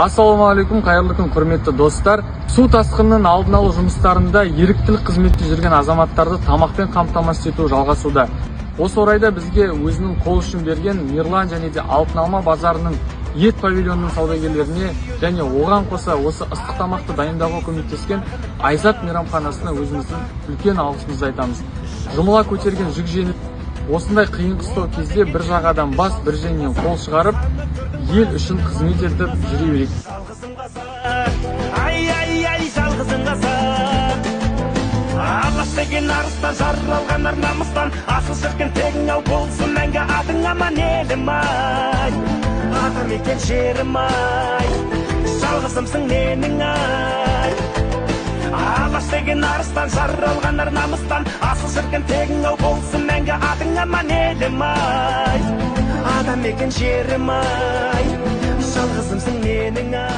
Ассалаумағалейкум, қайырлы күн құрметті достар. Су тасқынының алдын алу жұмыстарында еріктілік қызметте жүрген азаматтарды тамақпен қамтамасыз ету жалғасуда. Осы орайда бізге өзінің қол ұшын берген Мирлан және де Алтын Алма базарының ет павильонының саудагерлеріне және оған қоса осы ыстық тамақты дайындауға көмектескен Айзат мейрамханасына өзіміздің үлкен алғысымызды айтамыз. Жұмыла көтерген жүк жеңіл осындай қиын қыстау кезде бір жағадан бас, бір жеңнен қол шығарып, ел үшін қызмет етіп жүре берейік. Жалғызың қазақ, алаш деген арыстан, жаралған ар намыстан, асыл шіркін тегің ау болсын мәңгі атың аман елім ай, атамекен жерім ай, жалғызымсың менің ай. Алаш деген арыстан, жаралған ар намыстан, асыл шіркін тегің ау болсын мәңгі атың аман елім ай, атамекен жерім ай, жалғызымсың менің ай.